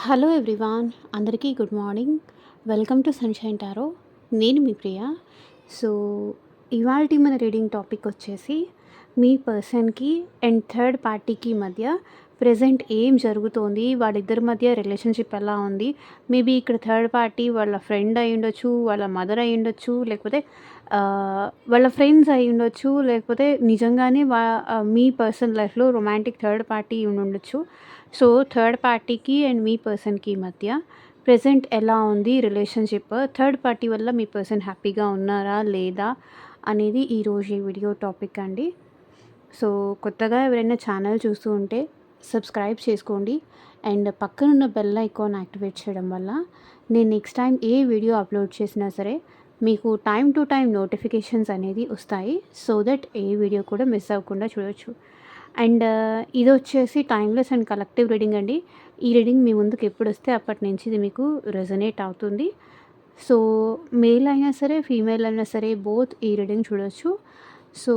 Hello everyone, అందరికీ good morning. Welcome to sunshine tarot. నేను మీ ప్రియ. So, ఇవాల్టి మన రీడింగ్ టాపిక్ వచ్చేసి మీ పర్సన్‌కి అండ్ థర్డ్ పార్టీకి మధ్య ప్రెజెంట్ ఏం జరుగుతోంది? వాళ్ళిద్దరి మధ్య రిలేషన్‌షిప్ ఎలా ఉంది? మేబీ ఇక్కడ థర్డ్ పార్టీ వాళ్ళ ఫ్రెండ్ అయ్యుండొచ్చు, వాళ్ళ మదర్ అయ్యుండొచ్చు, లేకపోతే వాళ్ళ ఫ్రెండ్స్ అయ్యుండొచ్చు, లేకపోతే నిజంగానే మీ పర్సన్ లైఫ్‌లో రొమాంటిక్ థర్డ్ పార్టీ ఉండుండొచ్చు. సో, థర్డ్ పార్టీకి అండ్ మీ పర్సన్‌కి మధ్య ప్రెజెంట్ ఎలా ఉంది రిలేషన్‌షిప్? థర్డ్ పార్టీ వల్ల మీ పర్సన్ హ్యాపీగా ఉన్నారా? లేదా? అనేది ఈరోజు ఈ వీడియో టాపిక్ అండి. సో, కొత్తగా ఎవరైనా ఛానల్ చూస్తూ ఉంటే సబ్స్క్రైబ్ చేసుకోండి. అండ్ పక్కనున్న బెల్ ఐకాన్ యాక్టివేట్ చేయడం వల్ల నేను నెక్స్ట్ టైం ఏ వీడియో అప్లోడ్ చేసినా సరే మీకు టైం టు టైం నోటిఫికేషన్స్ అనేది వస్తాయి. సో దట్ ఏ వీడియో కూడా మిస్ అవ్వకుండా చూడొచ్చు. అండ్ ఇదొచ్చేసి టైమ్‌లెస్ అండ్ కలెక్టివ్ రీడింగ్ అండి. ఈ రీడింగ్ మీ ముందుకు ఎప్పుడొస్తే అప్పటి నుంచి ఇది మీకు రెజొనేట్ అవుతుంది. సో, మేల్ అయినా సరే, ఫీమేల్ అయినా సరే బోత్ ఈ రీడింగ్ చూడొచ్చు. సో,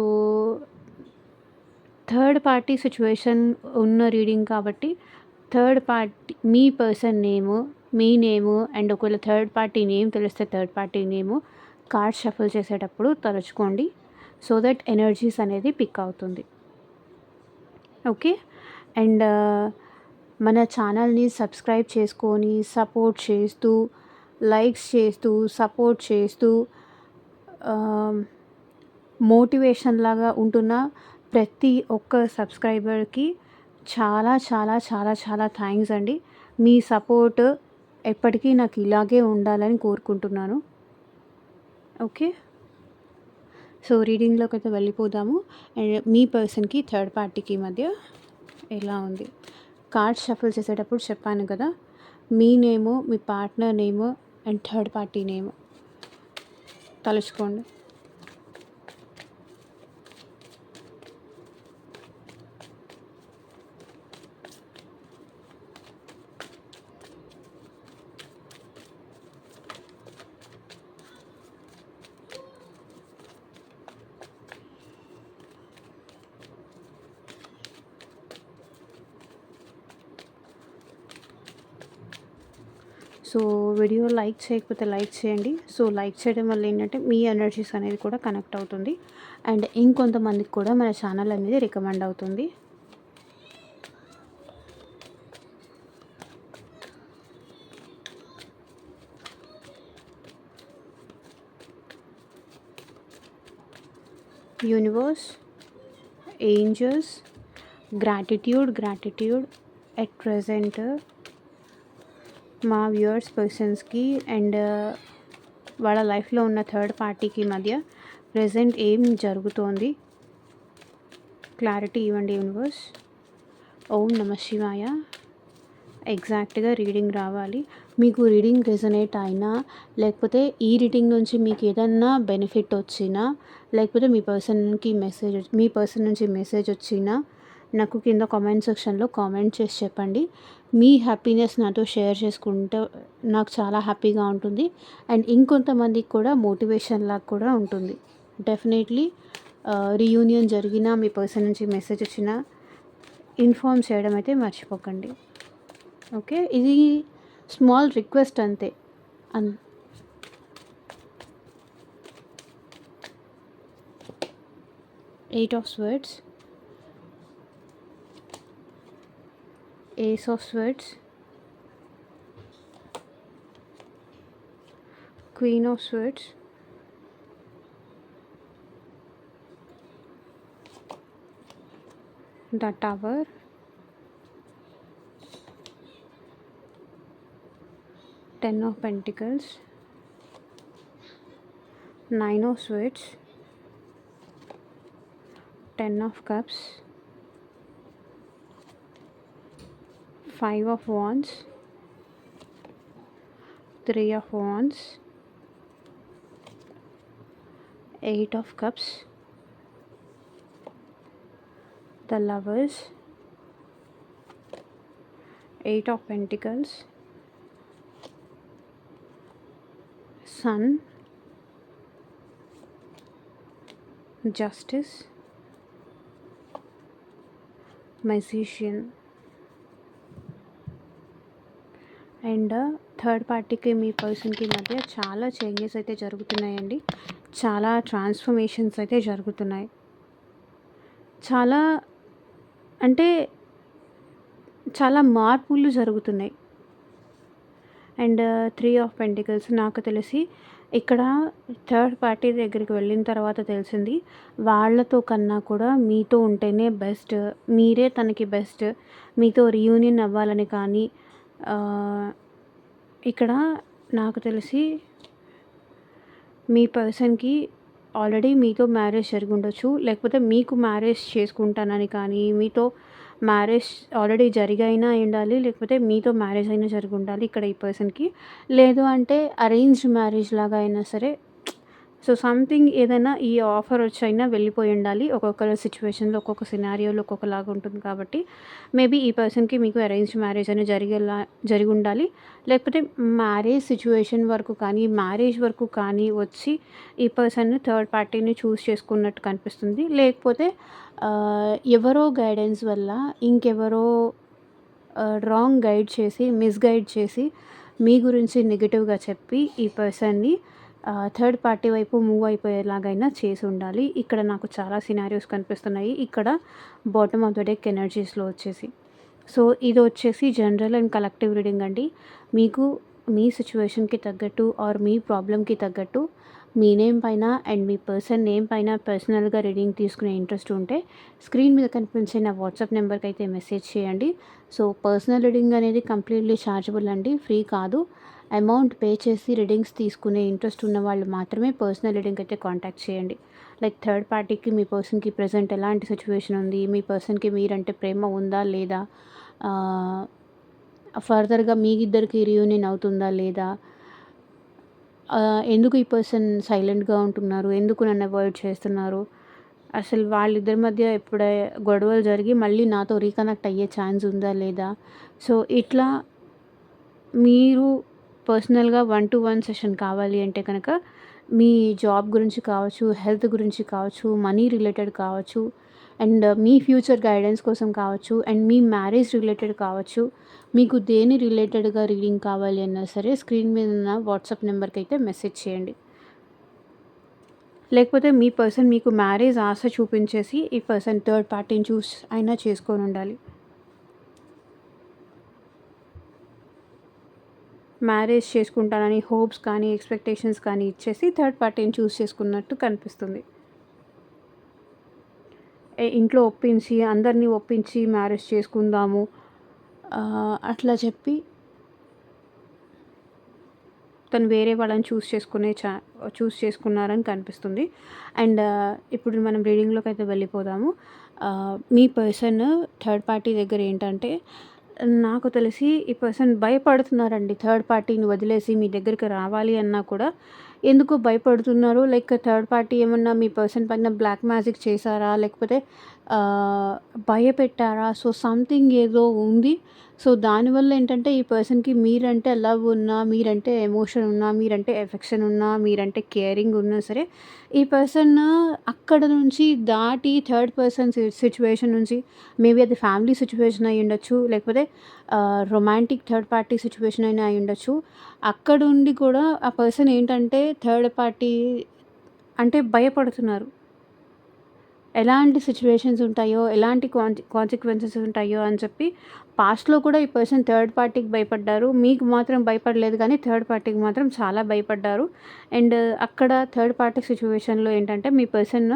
థర్డ్ పార్టీ సిట్యుయేషన్ ఉన్న రీడింగ్ కాబట్టి third party me person name, me name and ఒకవేళ థర్డ్ పార్టీ నేమ్ తెలిస్తే థర్డ్ పార్టీ నేము కార్డ్ షఫుల్ చేసేటప్పుడు తలుచుకోండి. సో దట్ ఎనర్జీస్ అనేది పిక్ అవుతుంది. ఓకే. అండ్ మన ఛానల్ని సబ్స్క్రైబ్ చేసుకొని సపోర్ట్ చేస్తూ, లైక్స్ చేస్తూ, సపోర్ట్ చేస్తూ మోటివేషన్ లాగా ఉంటున్న ప్రతి ఒక్క సబ్స్క్రైబర్కి చాలా చాలా చాలా చాలా థ్యాంక్స్ అండి. మీ సపోర్ట్ ఎప్పటికీ నాకు ఇలాగే ఉండాలని కోరుకుంటున్నాను. ఓకే. సో, రీడింగ్లోకి అయితే వెళ్ళిపోదాము. అండ్ మీ పర్సన్‌కి థర్డ్ పార్టీకి మధ్య ఎలా ఉంది? కార్డ్స్ షఫుల్ చేసేటప్పుడు చెప్పాను కదా, మీ నేము, మీ partner name and third party name తలుచుకోండి. సో, వీడియో లైక్ చేయకపోతే లైక్ చేయండి. సో, లైక్ చేయడం వల్ల ఏంటంటే మీ ఎనర్జీస్ అనేది కూడా కనెక్ట్ అవుతుంది. అండ్ ఇంకొంతమందికి కూడా మన ఛానల్ అనేది రికమెండ్ అవుతుంది. Universe, angels, gratitude at present మా వ్యూవర్స్ పర్సన్స్కి అండ్ వాళ్ళ లైఫ్లో ఉన్న థర్డ్ పార్టీకి మధ్య ప్రెజెంట్ ఏం జరుగుతోంది క్లారిటీ ఇవ్వండి యూనివర్స్. ఓం నమః శివాయ. ఎగ్జాక్ట్గా రీడింగ్ రావాలి. మీకు రీడింగ్ రెజొనేట్ అయినా, లేకపోతే ఈ రీడింగ్ నుంచి మీకు ఏదన్నా బెనిఫిట్ వచ్చినా, లేకపోతే మీ పర్సన్ నుంచి మెసేజ్ వచ్చినా నాకు కింద కామెంట్ సెక్షన్లో కామెంట్ చేసి చెప్పండి. మీ హ్యాపీనెస్ నాతో షేర్ చేసుకుంటే నాకు చాలా హ్యాపీగా ఉంటుంది. అండ్ ఇంకొంతమందికి కూడా మోటివేషన్ లాగా కూడా ఉంటుంది. డెఫినెట్లీ రీయూనియన్ జరిగినా, మీ పర్సన్ నుంచి మెసేజ్ వచ్చినా ఇన్ఫార్మ్ చేయడం అయితే మర్చిపోకండి. ఓకే. ఇది స్మాల్ రిక్వెస్ట్ అంతే. Eight of swords, ace of swords, queen of swords, the tower, ten of pentacles, nine of swords, ten of cups, five of wands, three of wands, eight of cups, the lovers, eight of pentacles, sun, justice, magician. And third పార్టీకి మీ పర్సన్కి మధ్య చాలా changes అయితే జరుగుతున్నాయండి. చాలా transformations అయితే జరుగుతున్నాయి. చాలా అంటే చాలా మార్పులు జరుగుతున్నాయి. అండ్ 3 ఆఫ్ పెంటికల్స్ నాకు తెలిసి ఇక్కడ థర్డ్ పార్టీ దగ్గరికి వెళ్ళిన తర్వాత తెలిసింది వాళ్ళతో కన్నా కూడా మీతో ఉంటేనే బెస్ట్. మీరే తనకి బెస్ట్. మీతో రీయూనియన్ అవ్వాలని కానీ ఇక్కడ నాకు తెలిసి మీ పర్సన్‌కి ఆల్రెడీ మీతో మ్యారేజ్ జరిగుండొచ్చు. లేకపోతే మీకు మ్యారేజ్ చేసుకుంటానని కానీ, మీతో మ్యారేజ్ ఆల్రెడీ జరిగైనా అయ్యుండాలి. లేకపోతే మీతో మ్యారేజ్ అయినా జరిగుండాలి ఇక్కడ ఈ పర్సన్‌కి. లేదు అంటే అరేంజ్డ్ మ్యారేజ్ లాగా అయినా సరే సో సంథింగ్ ఏదైనా ఈ ఆఫర్ వచ్చైనా వెళ్ళిపోయి ఉండాలి. ఒక్కొక్కరి సిచ్యువేషన్‌లో ఒక్కొక్క సినారియోలో ఒక్కొక్కలాగా ఉంటుంది కాబట్టి మేబీ ఈ పర్సన్‌కి మీకు అరేంజ్డ్ మ్యారేజ్ అయినా జరిగి ఉండాలి. లేకపోతే మ్యారేజ్ సిచ్యువేషన్ వరకు కానీ, మ్యారేజ్ వరకు కానీ వచ్చి ఈ పర్సన్ థర్డ్ పార్టీని చూస్ చేసుకున్నట్టు కనిపిస్తుంది. లేకపోతే ఎవరో గైడెన్స్ వల్ల ఇంకెవరో రాంగ్ గైడ్ చేసి, మిస్‌గైడ్ చేసి మీ గురించి నెగెటివ్‌గా చెప్పి ఈ పర్సన్‌ని థర్డ్ పార్టీ వైపు మూవ్ అయిపోయేలాగైనా చేసి ఉండాలి. ఇక్కడ నాకు చాలా సినారియోస్ కనిపిస్తున్నాయి. ఇక్కడ బాటమ్ ఆఫ్ ద డెక్ ఎనర్జీస్‌లో వచ్చేసి. సో ఇది వచ్చేసి జనరల్ అండ్ కలెక్టివ్ రీడింగ్ అండి. మీకు మీ సిచ్యువేషన్‌కి తగ్గట్టు ఆర్ మీ ప్రాబ్లమ్‌కి తగ్గట్టు మీ నేమ్ పైన అండ్ మీ పర్సన్ నేమ్ పైన పర్సనల్‌గా రీడింగ్ తీసుకునే ఇంట్రెస్ట్ ఉంటే స్క్రీన్ మీద కనిపించే నా వాట్సాప్ నెంబర్‌కి అయితే మెసేజ్ చేయండి. సో పర్సనల్ రీడింగ్ అనేది కంప్లీట్లీ ఛార్జబుల్ అండి. ఫ్రీ కాదు. అమౌంట్ పే చేసి రీడింగ్స్ తీసుకునే ఇంట్రెస్ట్ ఉన్న వాళ్ళు మాత్రమే పర్సనల్ రీడింగ్ అయితే కాంటాక్ట్ చేయండి. లైక్ థర్డ్ పార్టీకి మీ పర్సన్‌కి ప్రెజెంట్ ఎలాంటి సిచ్యువేషన్ ఉంది, మీ పర్సన్‌కి మీరంటే ప్రేమ ఉందా లేదా, ఫర్దర్‌గా మీ ఇద్దరికి రీయూనియన్ అవుతుందా లేదా, ఎందుకు ఈ పర్సన్ సైలెంట్‌గా ఉంటున్నారు, ఎందుకు నన్ను అవాయిడ్ చేస్తున్నారు, అసలు వాళ్ళిద్దరి మధ్య ఎప్పుడే గొడవలు జరిగి మళ్ళీ నాతో రీకనెక్ట్ అయ్యే ఛాన్స్ ఉందా లేదా. సో ఇట్లా మీరు పర్సనల్‌గా 1-to-1 సెషన్ కావాలి అంటే కనుక మీ జాబ్ గురించి కావచ్చు, హెల్త్ గురించి కావచ్చు, మనీ రిలేటెడ్ కావచ్చు, అండ్ మీ ఫ్యూచర్ గైడెన్స్ కోసం కావచ్చు, అండ్ మీ మ్యారేజ్ రిలేటెడ్ కావచ్చు. మీకు దేని రిలేటెడ్‌గా రీడింగ్ కావాలి అన్నా సరే స్క్రీన్ మీద ఉన్న వాట్సాప్ నెంబర్‌కి అయితే మెసేజ్ చేయండి. లేకపోతే మీ పర్సన్ మీకు మ్యారేజ్ ఆశ చూపించేసి ఈ పర్సన్ థర్డ్ పార్టీని చూస్ అయినా చేసుకొని ఉండాలి. మ్యారేజ్ చేసుకుంటానని హోప్స్ కానీ, ఎక్స్‌పెక్టేషన్స్ కానీ ఇచ్చేసి థర్డ్ పార్టీని చూస్ చేసుకున్నట్టు కనిపిస్తుంది. ఇంట్లో ఒప్పించి, అందరిని ఒప్పించి మ్యారేజ్ చేసుకుందాము అట్లా చెప్పి తను వేరే వాళ్ళని చూస్ చేసుకున్నారని కనిపిస్తుంది. అండ్ ఇప్పుడు మనం రీడింగ్‌లోకి అయితే వెళ్ళిపోదాము. మీ పర్సన్ థర్డ్ పార్టీ దగ్గర ఏంటంటే నాకు తెలిసి ఈ పర్సన్ భయపడుతున్నారండి. థర్డ్ పార్టీని వదిలేసి మీ దగ్గరికి రావాలి అన్నా కూడా ఎందుకో భయపడుతున్నారు. లైక్ థర్డ్ పార్టీ ఏమన్నా మీ పర్సన్ పైన బ్లాక్ మ్యాజిక్ చేశారా? లేకపోతే భయపెట్టారా? సో సంథింగ్ ఏదో ఉంది. సో దానివల్ల ఏంటంటే ఈ పర్సన్‌కి మీరంటే లవ్ ఉన్నా, మీరంటే ఎమోషన్ ఉన్నా, మీరంటే ఎఫెక్షన్ ఉన్నా, మీరంటే కేరింగ్ ఉన్నా సరే ఈ పర్సన్ అక్కడ నుంచి దాటి థర్డ్ పర్సన్ సిట్యుయేషన్ నుంచి మేబీ అది ఫ్యామిలీ సిట్యుయేషన్ అయ్యుండొచ్చు. లేకపోతే రొమాంటిక్ థర్డ్ పార్టీ సిట్యుయేషన్ అయినా అయ్యుండొచ్చు. అక్కడుండి కూడా ఆ పర్సన్ ఏంటంటే థర్డ్ పార్టీ అంటే భయపడుతున్నారు. ఎలాంటి సిట్యుయేషన్స్ ఉంటాయో, ఎలాంటి కాన్సిక్వెన్సెస్ ఉంటాయో అని చెప్పి పాస్ట్‌లో కూడా ఈ పర్సన్ థర్డ్ పార్టీకి భయపడ్డారు. మీకు మాత్రం భయపడలేదు కానీ థర్డ్ పార్టీకి మాత్రం చాలా భయపడ్డారు. అండ్ అక్కడ థర్డ్ పార్టీ సిట్యుయేషన్‌లో ఏంటంటే మీ పర్సన్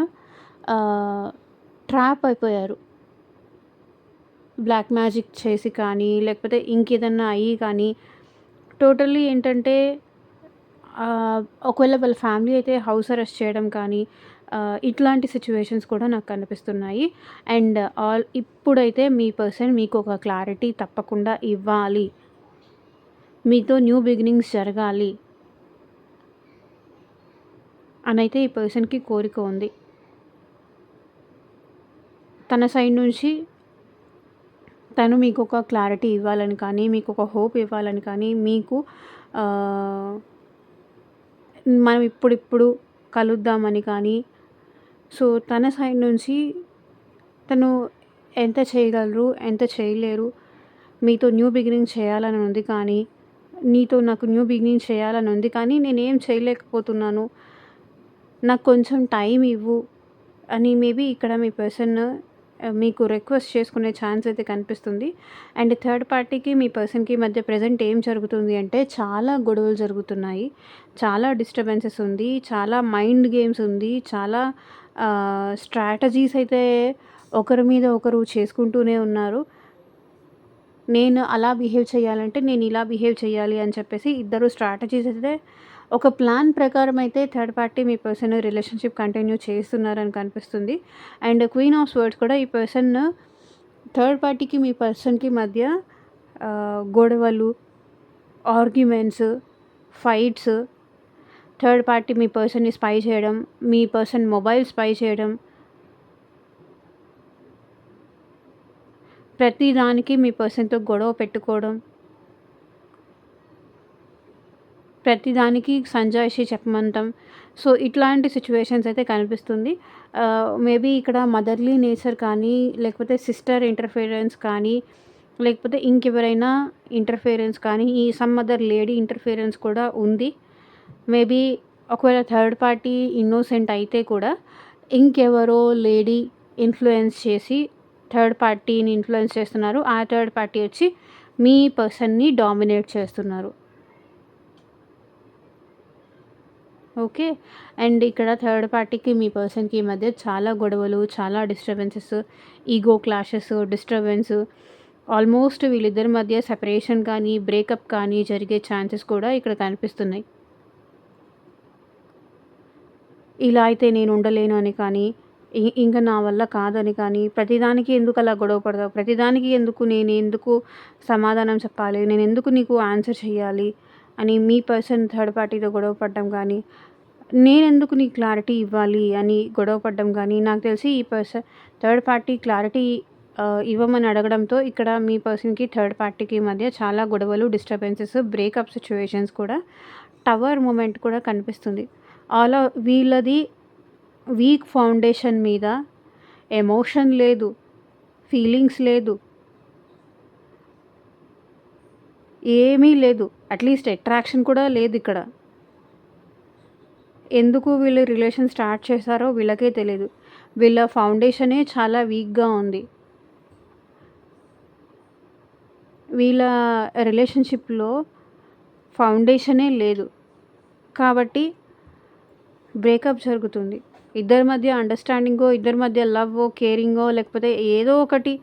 ట్రాప్ అయిపోయారు. బ్లాక్ మ్యాజిక్ చేసి కానీ, లేకపోతే ఇంకేదన్నా అయ్యి కానీ టోటల్లీ ఏంటంటే ఒకవేళ వాళ్ళ ఫ్యామిలీ అయితే హౌస్ అరెస్ట్ చేయడం కానీ ఇట్లాంటి సిట్యుయేషన్స్ కూడా నాకు కనిపిస్తున్నాయి. అండ్ ఇప్పుడైతే మీ పర్సన్ మీకు ఒక క్లారిటీ తప్పకుండా ఇవ్వాలి. మీతో న్యూ బిగినింగ్స్ జరగాలి అనైతే ఈ పర్సన్‌కి కోరిక ఉంది. తన సైడ్ నుంచి తను మీకు ఒక క్లారిటీ ఇవ్వాలని కానీ, మీకు ఒక హోప్ ఇవ్వాలని కానీ, మీకు మనం ఇప్పుడిప్పుడు కలుద్దామని కానీ, సో తన సైడ్ నుంచి తను ఎంత చేయగలరు, ఎంత చేయలేరు, మీతో న్యూ బిగినింగ్ చేయాలని ఉంది కానీ, నీతో నాకు న్యూ బిగినింగ్ చేయాలని ఉంది, కానీ నేనేం చేయలేకపోతున్నాను. నాకు కొంచెం టైం ఇవ్వు అని మేబీ ఇక్కడ మీ పర్సన్ మీకు రిక్వెస్ట్ చేసుకునే ఛాన్స్ అయితే కనిపిస్తుంది. అండ్ థర్డ్ పార్టీకి మీ పర్సన్‌కి మధ్య ప్రెజెంట్ ఏం జరుగుతుంది అంటే చాలా గొడవలు జరుగుతున్నాయి. చాలా డిస్టర్బెన్సెస్ ఉంది. చాలా మైండ్ గేమ్స్ ఉంది. చాలా స్ట్రాటజీస్ అయితే ఒకరి మీద ఒకరు చేసుకుంటూనే ఉన్నారు. నేను అలా బిహేవ్ చేయాలంటే నేను ఇలా బిహేవ్ చేయాలి అని చెప్పేసి ఇద్దరు స్ట్రాటజీస్ అయితే ఒక ప్లాన్ ప్రకారం అయితే థర్డ్ పార్టీ మీ పర్సన్ రిలేషన్‌షిప్ కంటిన్యూ చేస్తున్నారని కనిపిస్తుంది. అండ్ క్వీన్ ఆఫ్ స్వర్డ్స్ కూడా ఈ పర్సన్ థర్డ్ పార్టీకి మీ పర్సన్‌కి మధ్య గొడవలు, ఆర్గ్యుమెంట్స్, ఫైట్స్, థర్డ్ పార్టీ మీ పర్సన్‌ని స్పై చేయడం, మీ పర్సన్ మొబైల్ స్పై చేయడం, ప్రతి దానికి మీ పర్సన్‌తో గొడవ పెట్టుకోవడం, ప్రతిదానికి సంజాయిషి చెప్పమంటం. సో, ఇట్లాంటి సిట్యుయేషన్స్ అయితే కనిపిస్తుంది. మేబీ ఇక్కడ మదర్‌లీ నేచర్ కానీ, లేకపోతే సిస్టర్ ఇంటర్ఫియరెన్స్ కానీ, లేకపోతే ఇంకెవరైనా ఇంటర్ఫియరెన్స్ కానీ, ఈ సమ్ అదర్ లేడీ ఇంటర్ఫియరెన్స్ కూడా ఉంది. మేబీ ఒకవేళ థర్డ్ పార్టీ ఇన్నోసెంట్ అయితే కూడా ఇంకెవరో లేడీ ఇన్‌ఫ్లుయెన్స్ చేసి థర్డ్ పార్టీని ఇన్‌ఫ్లుయెన్స్ చేస్తున్నారు. ఆ థర్డ్ పార్టీ వచ్చి మీ పర్సన్‌ని డామినేట్ చేస్తున్నారు. ఓకే. అండ్ ఇక్కడ థర్డ్ పార్టీకి మీ పర్సన్‌కి మధ్య చాలా గొడవలు, చాలా disturbances, ego clashes, disturbance, almost వీళ్ళిద్దరి మధ్య సెపరేషన్ కానీ, బ్రేకప్ కానీ జరిగే ఛాన్సెస్ కూడా ఇక్కడ కనిపిస్తున్నాయి. ఇలా అయితే నేను ఉండలేను అని కానీ, ఇంక నా వల్ల కాదని కానీ, ప్రతిదానికి ఎందుకు అలా గొడవ పడతావు? ప్రతిదానికి ఎందుకు సమాధానం చెప్పాలి? నేనెందుకు నీకు ఆన్సర్ చేయాలి? అని మీ పర్సన్ థర్డ్ పార్టీతో గొడవ పడడం కానీ, నేనెందుకు నీకు క్లారిటీ ఇవ్వాలి అని గొడవ పడడం కానీ, నాకు తెలిసి ఈ థర్డ్ పార్టీ క్లారిటీ ఇవ్వమని అడగడంతో ఇక్కడ మీ పర్సన్‌కి థర్డ్ పార్టీకి మధ్య చాలా గొడవలు, డిస్టర్బెన్సెస్, బ్రేకప్ సిట్యుయేషన్స్ కూడా, టవర్ మూమెంట్ కూడా కనిపిస్తుంది. వీళ్ళది వీక్ ఫౌండేషన్ మీద ఎమోషన్ లేదు, ఫీలింగ్స్ లేదు, ఏమీ లేదు. అట్‌లీస్ట్ అట్రాక్షన్ కూడా లేదు ఇక్కడ. ఎందుకు వీళ్ళు రిలేషన్ స్టార్ట్ చేశారో వీళ్ళకే తెలీదు. వీళ్ళ ఫౌండేషనే చాలా వీక్‌గా ఉంది. వీళ్ళ రిలేషన్‌షిప్‌లో ఫౌండేషనే లేదు. కాబట్టి బ్రేకప్ జరుగుతుంది. ఇద్దరి మధ్య అండర్‌స్టాండింగో, ఇద్దరి మధ్య లవ్వో, కేరింగో లేకపోతే ఏదో ఒకటి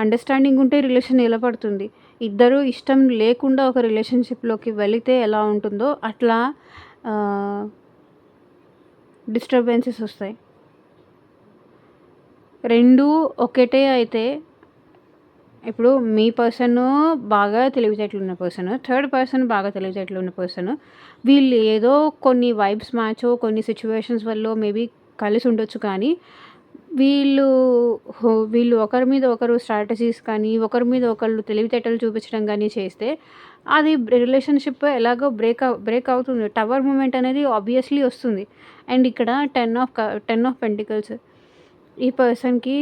అండర్‌స్టాండింగ్ ఉంటే రిలేషన్ నిలబడుతుంది. ఇద్దరు ఇష్టం లేకుండా ఒక రిలేషన్‌షిప్‌లోకి వెళితే ఎలా ఉంటుందో అట్లా డిస్టర్బెన్సెస్ వస్తాయి. 2 ఒకటే అయితే ఇప్పుడు మీ పర్సన్ బాగా తెలివితేటలున్న పర్సన్, థర్డ్ పర్సన్ బాగా తెలివితేటలున్న పర్సన్. వీళ్ళు ఏదో కొన్ని వైబ్స్ మ్యాచో, కొన్ని సిట్యుయేషన్స్ వల్లో మేబీ కలిసి ఉండొచ్చు కానీ, వీళ్ళు వీళ్ళు ఒకరి మీద ఒకరు స్ట్రాటజీస్ కానీ, ఒకరి మీద ఒకళ్ళు తెలివితేటలు చూపించడం కానీ చేస్తే, అది రిలేషన్‌షిప్ ఎలాగో బ్రేక్ అవుతుంది. టవర్ మూమెంట్ అనేది ఆబ్వియస్‌లీ వస్తుంది. అండ్ ఇక్కడ 10 ఆఫ్ పెంటికల్స్ ఈ పర్సన్‌కి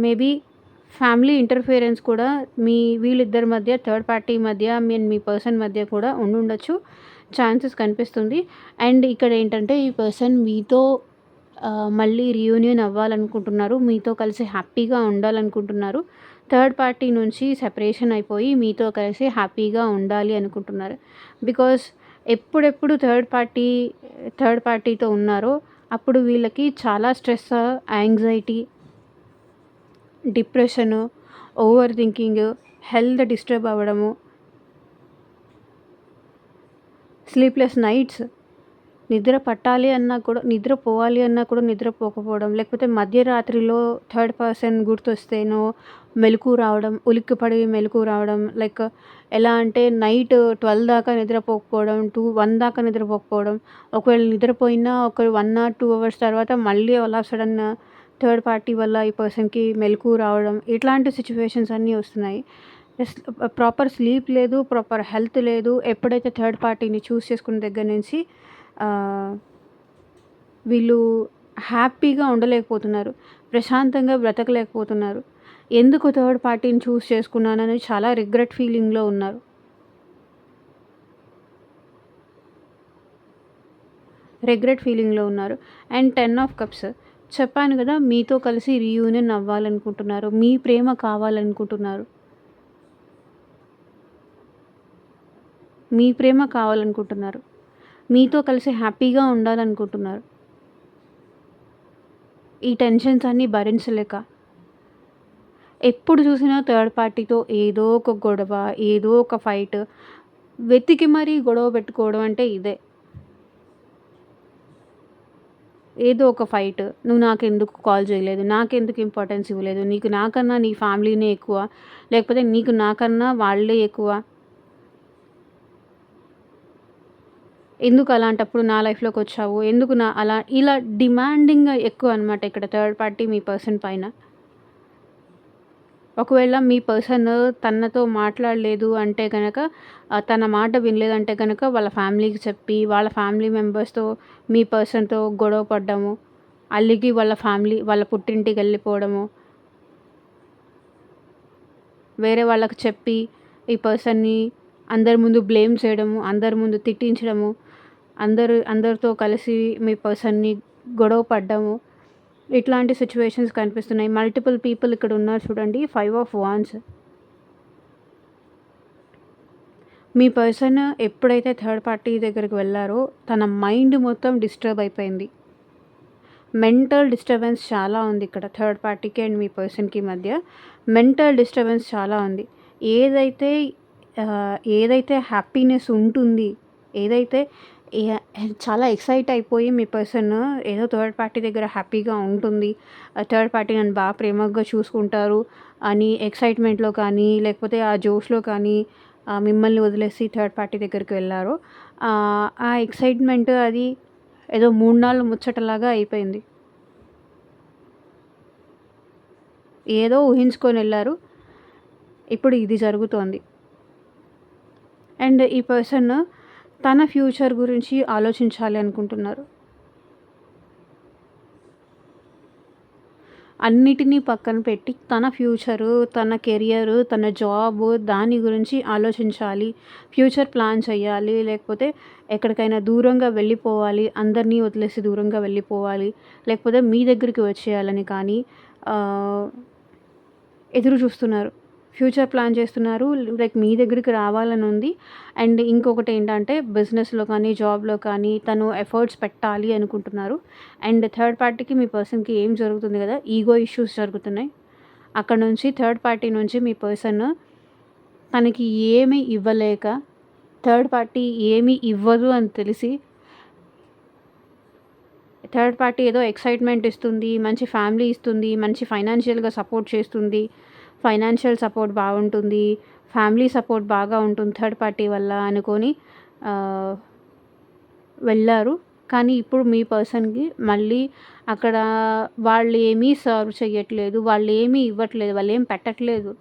మేబీ ఫ్యామిలీ ఇంటర్ఫియరెన్స్ కూడా వీళ్ళిద్దరి మధ్య, థర్డ్ పార్టీ మధ్య, మీ పర్సన్ మధ్య కూడా ఉండుండొచ్చు. ఛాన్సెస్ కనిపిస్తుంది. అండ్ ఇక్కడ ఏంటంటే ఈ పర్సన్ మీతో మళ్ళీ రీయూనియన్ అవ్వాలనుకుంటున్నారు. మీతో కలిసి హ్యాపీగా ఉండాలనుకుంటున్నారు. థర్డ్ పార్టీ నుంచి సెపరేషన్ అయిపోయి మీతో కలిసి హ్యాపీగా ఉండాలి అనుకుంటున్నారు. బికాజ్ ఎప్పుడెప్పుడు థర్డ్ పార్టీతో ఉన్నారో అప్పుడు వీళ్ళకి చాలా stress, anxiety, depression, over thinking, health disturb అవ్వడము, స్లీప్లెస్ నైట్స్, నిద్ర పట్టాలి అన్నా కూడా, నిద్రపోవాలి అన్నా కూడా నిద్రపోకపోవడం, లేకపోతే మధ్యరాత్రిలో థర్డ్ పర్సన్ గుర్తొస్తేనో మెలుకువ రావడం, ఉలిక్కిపడి మెలుకువ రావడం. లైక్ ఎలా అంటే నైట్ 12 దాకా నిద్రపోకపోవడం, 1 దాకా నిద్రపోకపోవడం. ఒకవేళ నిద్రపోయినా ఒక 1 ఆర్ 2 అవర్స్ తర్వాత మళ్ళీ all of sudden third party వల్ల ఈ పర్సన్‌కి మెలుకువ రావడం. ఇట్లాంటి సిట్యుయేషన్స్ అన్నీ వస్తున్నాయి. ప్రాపర్ స్లీప్ లేదు, ప్రాపర్ హెల్త్ లేదు. ఎప్పుడైతే థర్డ్ పార్టీని చూస్ చేసుకున్న దగ్గర నుంచి వీళ్ళు హ్యాపీగా ఉండలేకపోతున్నారు. ప్రశాంతంగా బ్రతకలేకపోతున్నారు. ఎందుకు థర్డ్ పార్టీని చూస్ చేసుకున్నానని చాలా రిగ్రెట్ ఫీలింగ్‌లో ఉన్నారు. రిగ్రెట్ ఫీలింగ్‌లో ఉన్నారు. అండ్ 10 ఆఫ్ కప్స్ చెప్పాను గదా! మీతో కలిసి రీయూనియన్ అవ్వాలనుకుంటున్నారు. మీ ప్రేమ కావాలనుకుంటున్నారు. మీ ప్రేమ కావాలనుకుంటున్నారు. మీతో కలిసి హ్యాపీగా ఉండాలనుకుంటున్నారు. ఈ టెన్షన్స్ అన్నీ భరించలేక ఎప్పుడు చూసినా థర్డ్ పార్టీతో ఏదో ఒక గొడవ, ఏదో ఒక ఫైట్ వెతికి మరీ గొడవ పెట్టుకోవడం అంటే ఇదే. ఏదో ఒక ఫైట్. "నువ్వు నాకెందుకు కాల్ చేయలేదు? నాకెందుకు ఇంపార్టెన్స్ ఇవ్వలేదు? నీకు నాకన్నా నీ ఫ్యామిలీనే ఎక్కువ. లేకపోతే నీకు నాకన్నా వాళ్ళే ఎక్కువ. ఎందుకు అలాంటప్పుడు నా లైఫ్‌లోకొచ్చావు? ఎందుకు నా అలా" ఇలా డిమాండింగ్ ఎక్కువనమాట ఇక్కడ థర్డ్ పార్టీ మీ పర్సన్ పైన. ఒకవేళ మీ పర్సన్ తనతో మాట్లాడలేదు అంటే గనక తన మాట వినలేదంటే గనక వాళ్ళ ఫ్యామిలీకి చెప్పి, వాళ్ళ ఫ్యామిలీ మెంబర్స్‌తో మీ పర్సన్‌తో గొడవ పడ్డము, అలిగి వాళ్ళ పుట్టింటికెళ్ళిపోవడము, వేరే వాళ్ళకి చెప్పి ఈ పర్సన్‌ని అందరి ముందు బ్లేమ్ చేయడము, అందరి ముందు తిట్టించడము, అందరితో కలిసి మీ పర్సన్‌ని గొడవ పడ్డము. ఇట్లాంటి సిట్యుయేషన్స్ కనిపిస్తున్నాయి. మల్టిపుల్ పీపుల్ ఇక్కడ ఉన్నారు చూడండి. 5 ఆఫ్ వాండ్స్. మీ పర్సన్ ఎప్పుడైతే థర్డ్ పార్టీ దగ్గరికి వెళ్లారో తన మైండ్ మొత్తం డిస్టర్బ్ అయిపోయింది. మెంటల్ డిస్టర్బెన్స్ చాలా ఉంది ఇక్కడ థర్డ్ పార్టీకి అండ్ మీ పర్సన్‌కి మధ్య. మెంటల్ డిస్టర్బెన్స్ చాలా ఉంది. ఏదైతే ఏదైతే హ్యాపీనెస్ ఉంటుంది, ఏదైతే ఎ చాలా ఎక్సైట్ అయిపోయి మీ పర్సన్ ఏదో థర్డ్ పార్టీ దగ్గర హ్యాపీగా ఉంటుంది. థర్డ్ పార్టీ నన్ను ప్రేమగా చూసుకుంటారు అని ఎక్సైట్‌మెంట్‌లో కానీ, లేకపోతే ఆ జోష్‌లో కానీ మిమ్మల్ని వదిలేసి థర్డ్ పార్టీ దగ్గరికి వెళ్లారో ఆ ఎక్సైట్‌మెంట్ అది ఏదో 3 నాళ్ళ ముచ్చటలాగా అయిపోయింది. ఏదో ఊహించుకొనెళ్లారు. ఇప్పుడు ఇది జరుగుతోంది. అండ్ ఈ పర్సన్ తన ఫ్యూచర్ గురించి ఆలోచించాలి అనుకుంటున్నారు. అన్నిటినీ పక్కన పెట్టి తన ఫ్యూచరు, తన కెరియరు, తన జాబు దాని గురించి ఆలోచించాలి. ఫ్యూచర్ ప్లాన్ చేయాలి. లేకపోతే ఎక్కడికైనా దూరంగా వెళ్ళిపోవాలి. అందరినీ వదిలేసి దూరంగా వెళ్ళిపోవాలి. లేకపోతే మీ దగ్గరికి వచ్చేయాలని కానీ ఎదురు చూస్తున్నారు. ఫ్యూచర్ ప్లాన్ చేస్తున్నారు. లైక్ మీ దగ్గరికి రావాలని ఉంది. అండ్ ఇంకొకటి ఏంటంటే బిజినెస్‌లో కానీ, జాబ్‌లో కానీ తను ఎఫర్ట్స్ పెట్టాలి అనుకుంటున్నారు. అండ్ థర్డ్ పార్టీకి మీ పర్సన్‌కి ఏం జరుగుతుంది కదా! ఈగో ఇష్యూస్ జరుగుతున్నాయి. అక్కడ నుంచి థర్డ్ పార్టీ నుంచి మీ పర్సన్ తనకి ఏమి ఇవ్వలేక, థర్డ్ పార్టీ ఏమి ఇవ్వదు అని తెలిసి థర్డ్ పార్టీ ఏదో ఎక్సైట్‌మెంట్ ఇస్తుంది, మంచి ఫ్యామిలీ ఇస్తుంది, మంచి ఫైనాన్షియల్‌గా సపోర్ట్ చేస్తుంది. ఫైనాన్షియల్ సపోర్ట్ బాగుంటుంది. ఫ్యామిలీ సపోర్ట్ బాగా ఉంటుంది థర్డ్ పార్టీ వల్ల అనుకోని వెళ్లారు. కానీ ఇప్పుడు మీ పర్సన్‌కి మళ్ళీ అక్కడ వాళ్ళేమీ సర్వ్ చెయ్యట్లేదు. వాళ్ళేమీ ఇవ్వట్లేదు. వాళ్ళేం పెట్టట్లేదు.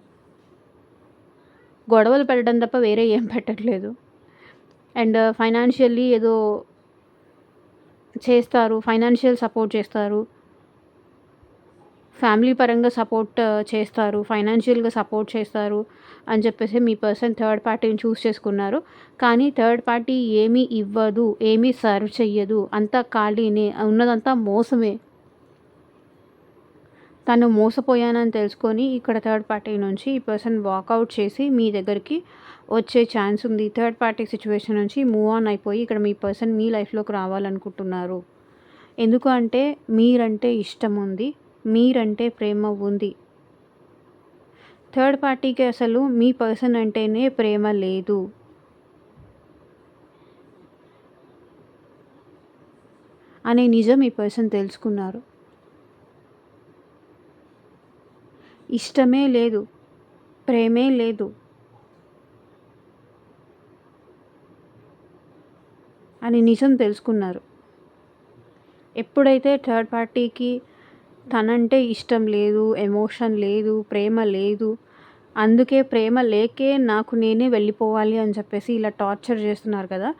గొడవలు పెట్టడం తప్ప వేరే ఏం పెట్టట్లేదు. అండ్ ఫైనాన్షియల్లీ ఏదో చేస్తారు. ఫైనాన్షియల్ సపోర్ట్ చేస్తారు. ఫ్యామిలీ పరంగా సపోర్ట్ చేస్తారు. ఫైనాన్షియల్‌గా సపోర్ట్ చేస్తారు అని చెప్పేసి మీ పర్సన్ థర్డ్ పార్టీని చూస్ చేసుకున్నారు. కానీ థర్డ్ పార్టీ ఏమీ ఇవ్వదు. ఏమీ సర్వ్ చెయ్యదు. అంతా ఖాళీనే. ఉన్నదంతా మోసమే. తను మోసపోయానని తెలుసుకొని ఇక్కడ థర్డ్ పార్టీ నుంచి ఈ పర్సన్ వాకౌట్ చేసి మీ దగ్గరికి వచ్చే ఛాన్స్ ఉంది. థర్డ్ పార్టీ సిట్యుయేషన్ నుంచి మూవ్ ఆన్ అయిపోయి ఇక్కడ మీ పర్సన్ మీ లైఫ్‌లోకి రావాలనుకుంటున్నారు. ఎందుకు అంటే మీరంటే ఇష్టం ఉంది. మీరంటే ప్రేమ ఉంది. థర్డ్ పార్టీకి అసలు మీ పర్సన్ అంటేనే ప్రేమ లేదు. అనే నిజం ఈ పర్సన్ తెలుసుకున్నారు. ఇష్టమే లేదు. ప్రేమే లేదు. అని నిజం తెలుసుకున్నారు. ఎప్పుడైతే థర్డ్ పార్టీకి తనంటే ఇష్టం లేదు, ఎమోషన్ లేదు, ప్రేమ లేదు. అందుకే ప్రేమ లేకే నాకు నేనే వెళ్ళిపోవాలి అని చెప్పేసి ఇలా టార్చర్ చేస్తున్నారు కదా!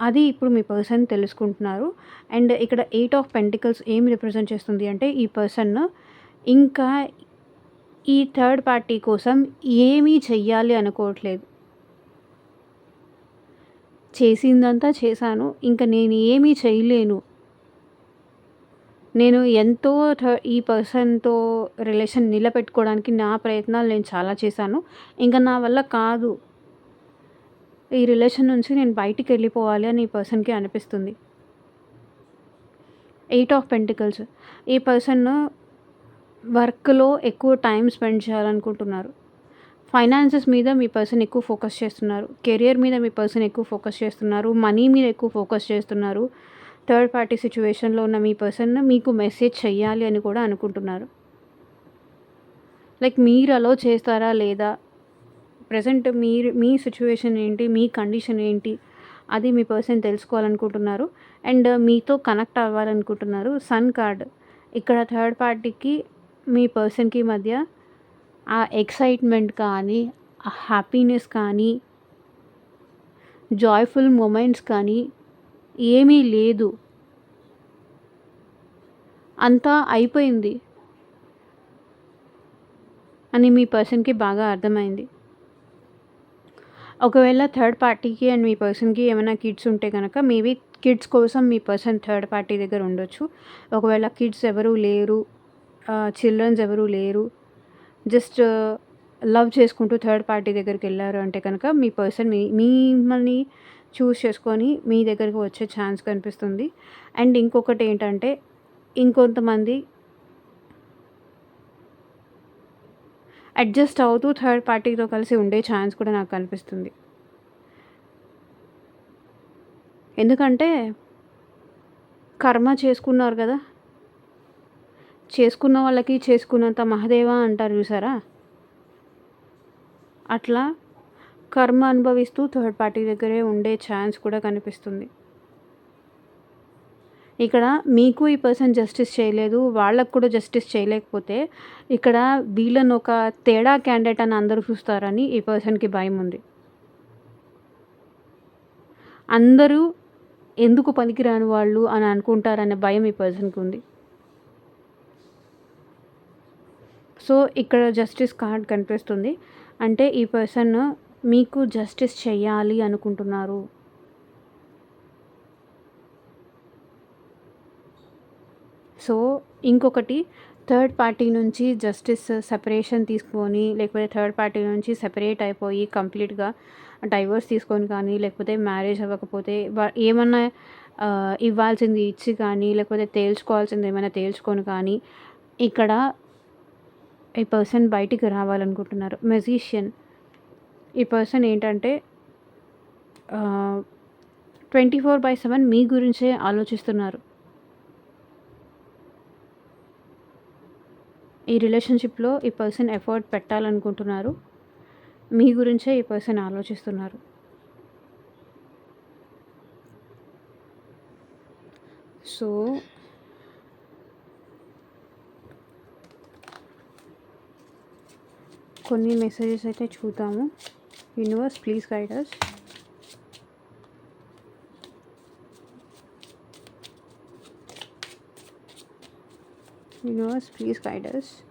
అది ఇప్పుడు మీ పర్సన్ తెలుసుకుంటున్నారు. అండ్ ఇక్కడ 8 ఆఫ్ పెంటికల్స్ ఏమి రిప్రజెంట్ చేస్తుంది అంటే ఈ పర్సన్ ఇంకా ఈ థర్డ్ పార్టీ కోసం ఏమీ చెయ్యాలి అనుకోవట్లేదు. చేసిందంతా చేశాను. ఇంక నేను ఏమీ చేయలేను. నేను ఎంతో ఈ పర్సన్‌తో రిలేషన్ నిలబెట్టుకోవడానికి నా ప్రయత్నాలు నేను చాలా చేశాను. ఇంక నా వల్ల కాదు. ఈ రిలేషన్ నుంచి నేను బయటికెళ్ళిపోవాలి అని ఈ పర్సన్‌కి అనిపిస్తుంది. 8 ఆఫ్ పెంటికల్స్. ఈ పర్సన్ వర్క్‌లో ఎక్కువ టైమ్ స్పెండ్ చేయాలనుకుంటున్నారు. ఫైనాన్సెస్ మీద మీ పర్సన్ ఎక్కువ ఫోకస్ చేస్తున్నారు. కెరియర్ మీద మీ పర్సన్ ఎక్కువ ఫోకస్ చేస్తున్నారు. మనీ మీద ఎక్కువ ఫోకస్ చేస్తున్నారు. థర్డ్ పార్టీ సిట్యుయేషన్‌లో ఉన్న మీ పర్సన్ మీకు మెసేజ్ చెయ్యాలి అని కూడా అనుకుంటున్నారు. లైక్ మీరు అలో చేస్తారా లేదా? ప్రెజెంట్ మీ సిట్యుయేషన్ ఏంటి? మీ కండిషన్ ఏంటి? అది మీ పర్సన్ తెలుసుకోవాలనుకుంటున్నారు. అండ్ మీతో కనెక్ట్ అవ్వాలనుకుంటున్నారు. Sun card. ఇక్కడ థర్డ్ పార్టీకి మీ పర్సన్‌కి మధ్య ఆ ఎక్సైట్‌మెంట్ కానీ, ఆ హ్యాపీనెస్ కానీ, జాయ్‌ఫుల్ మొమెంట్స్ కానీ ఏమీ లేదు. అంతా అయిపోయింది అని మీ పర్సన్‌కి బాగా అర్థమైంది. ఒకవేళ థర్డ్ పార్టీకి అండ్ మీ పర్సన్‌కి ఏమైనా కిడ్స్ ఉంటే గనక మేబీ కిడ్స్ కోసం మీ పర్సన్ థర్డ్ పార్టీ దగ్గర ఉండొచ్చు. ఒకవేళ కిడ్స్ ఎవరు లేరు, చిల్డ్రన్స్ ఎవరు లేరు, జస్ట్ లవ్ చేసుకుంటూ థర్డ్ పార్టీ దగ్గరికెళ్లారు అంటే కనుక మీ పర్సన్ మిమ్మల్ని చూజ్ చేసుకొని మీ దగ్గరికి వచ్చే ఛాన్స్ కనిపిస్తుంది. అండ్ ఇంకొకటేంటంటే ఇంకొంతమంది అడ్జస్ట్ అవుతూ థర్డ్ పార్టీతో కలిసి ఉండే ఛాన్స్ కూడా నాకు కనిపిస్తుంది. ఎందుకంటే కర్మ చేసుకున్నారు గదా! చేసుకున్న వాళ్ళకి చేసుకున్నంత మహదేవ అంటారు చూసారా? అట్లా కర్మ అనుభవిస్తూ థర్డ్ పార్టీ దగ్గరే ఉండే ఛాన్స్ కూడా కనిపిస్తుంది. ఇక్కడ మీకు ఈ పర్సన్ జస్టిస్ చేయలేదు. వాళ్ళకి కూడా జస్టిస్ చేయలేకపోతే ఇక్కడ వీళ్ళని ఒక తేడా క్యాండిడేట్ అని అందరూ చూస్తారని ఈ పర్సన్‌కి భయముంది. అందరూ ఎందుకు పనికిరాని వాళ్ళు అని అనుకుంటారనే భయం ఈ పర్సన్‌కి ఉంది. సో, ఇక్కడ జస్టిస్ కార్డ్ కనిపిస్తుంది. అంటే ఈ పర్సన్ మీకు జస్టిస్ చెయ్యాలి అనుకుంటున్నారు. సో, ఇంకొకటి థర్డ్ పార్టీ నుంచి జస్టిస్ సెపరేషన్ తీసుకొని లేకపోతే థర్డ్ పార్టీ నుంచి సెపరేట్ అయిపోయి కంప్లీట్‌గా డైవర్స్ తీసుకొని కానీ లేకపోతే మ్యారేజ్ అవ్వకపోతే ఏమన్నా ఇవ్వాల్సింది ఇచ్చి కానీ లేకపోతే తేల్చుకోవాల్సింది ఏమైనా తేల్చుకొని కానీ ఇక్కడ ఈ పర్సన్ బయటికి రావాలనుకుంటున్నారు. మెజిషియన్. ఈ పర్సన్ ఏంటంటే 24/7 మీ గురించే ఆలోచిస్తున్నారు. ఈ రిలేషన్‌షిప్‌లో ఈ పర్సన్ ఎఫర్ట్ పెట్టాలనుకుంటున్నారు. మీ గురించే ఈ పర్సన్ ఆలోచిస్తున్నారు. సో, కొన్ని మెసేజెస్ అయితే చూద్దాము. Universe please guide us. Universe please guide us.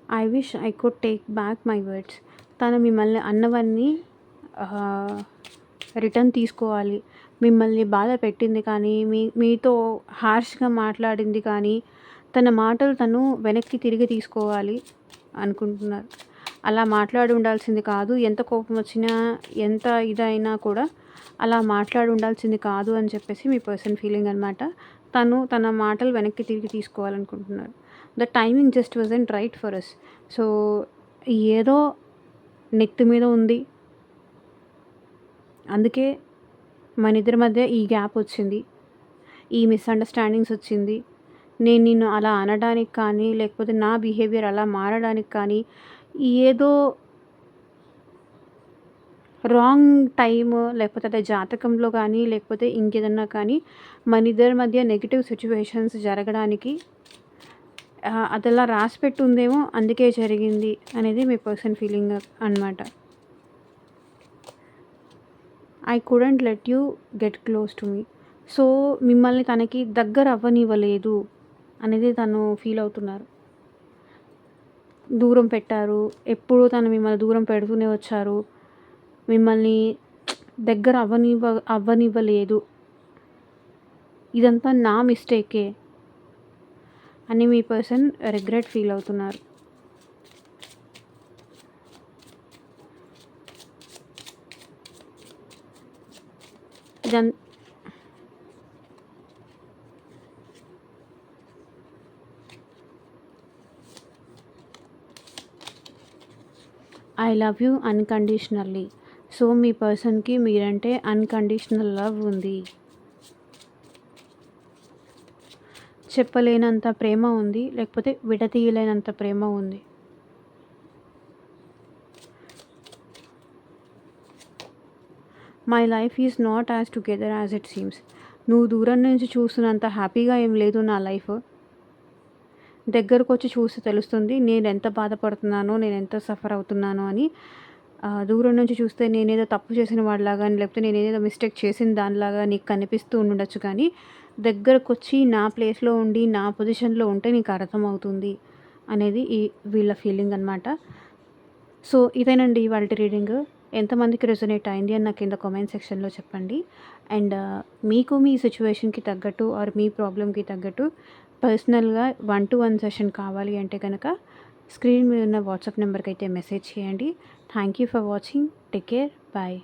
I wish I could take back my words. తను మిమ్మల్ని అన్నవన్నీ రిటర్న్ తీసుకోవాలి. మిమ్మల్ని బాధ పెట్టింది కానీ మీతో హార్ష్‌గా మాట్లాడింది కానీ తన మాటలు తను వెనక్కి తిరిగి తీసుకోవాలి అనుకుంటున్నారు. అలా మాట్లాడి ఉండాల్సింది కాదు. ఎంత కోపం వచ్చినా ఎంత ఇదైనా కూడా అలా మాట్లాడి ఉండాల్సింది కాదు అని చెప్పేసి మీ పర్సన్ ఫీలింగ్ అనమాట. తను తన మాటలు వెనక్కి తిరిగి తీసుకోవాలనుకుంటున్నారు. The timing just wasn't right for us. So, ఏదో నెత్తి మీద ఉంది. అందుకే మన ఇద్దరి మధ్య ఈ గ్యాప్ వచ్చింది. ఈ మిస్‌అండర్‌స్టాండింగ్స్ వచ్చింది. నేను నిన్ను అలా అనడానికి కానీ లేకపోతే నా బిహేవియర్ అలా మారడానికి కానీ ఏదో రాంగ్ టైమ్ లేకపోతే అది జాతకంలో కానీ లేకపోతే ఇంకేదన్నా కానీ మన ఇద్దరి మధ్య నెగెటివ్ సిట్యుయేషన్స్ జరగడానికి అదలా రాసిపెట్టి ఉందేమో అందుకే జరిగింది అనేది మీ పర్సన్ ఫీలింగ్ అనమాట. I couldn't let you get close to me. So, మిమ్మల్ని తనకి దగ్గర అవ్వనివ్వలేదు అనేది తను ఫీల్ అవుతున్నారు. దూరం పెట్టారు. ఎప్పుడూ తను మిమ్మల్ని దూరం పెడుతూనే వచ్చారు. మిమ్మల్ని దగ్గర అవ్వనివ్వలేదు. ఇదంతా నా మిస్టేకే అని మీ పర్సన్ రిగ్రెట్ ఫీల్ అవుతున్నారు. ఇదం I love you unconditionally. So, మీ పర్సన్‌కి మీరంటే అన్‌కండిషనల్ లవ్ ఉంది. చెప్పలేనంత ప్రేమ ఉంది. లేకపోతే విడదీయలేనంత ప్రేమ ఉంది. My life is not as together as it seems. నువ్వు దూరం నుంచి చూస్తున్నంత హ్యాపీగా ఏం లేదు నా లైఫ్. దగ్గరకొచ్చి చూస్తే తెలుస్తుంది నేనెంత బాధపడుతున్నానో, నేనెంత సఫర్ అవుతున్నానో అని. దూరం నుంచి చూస్తే నేనేదో తప్పు చేసిన వాడిలాగా లేకపోతే నేనేదో మిస్టేక్ చేసిన దానిలాగా నీకు కనిపిస్తూ ఉండుండొచ్చు, కానీ దగ్గరకొచ్చి నా ప్లేస్‌లో ఉండి, నా పొజిషన్‌లో ఉంటే నీకు అర్థమవుతుంది అనేది వీళ్ళ ఫీలింగ్ అనమాట. సో, ఇదేనండి ఇవాల్టి రీడింగ్. ఎంతమందికి రెజొనేట్ అయింది అని నాకు కింద కామెంట్ సెక్షన్‌లో చెప్పండి. అండ్ మీకు మీ సిట్యుయేషన్‌కి తగ్గట్టు ఆర్ మీ ప్రాబ్లమ్‌కి తగ్గట్టు పర్సనల్‌గా 1-to-1 సెషన్ కావాలి అంటే కనుక స్క్రీన్ మీద ఉన్న వాట్సాప్ నెంబర్‌కి అయితే మెసేజ్ చేయండి. Thank you for watching. Take care. Bye.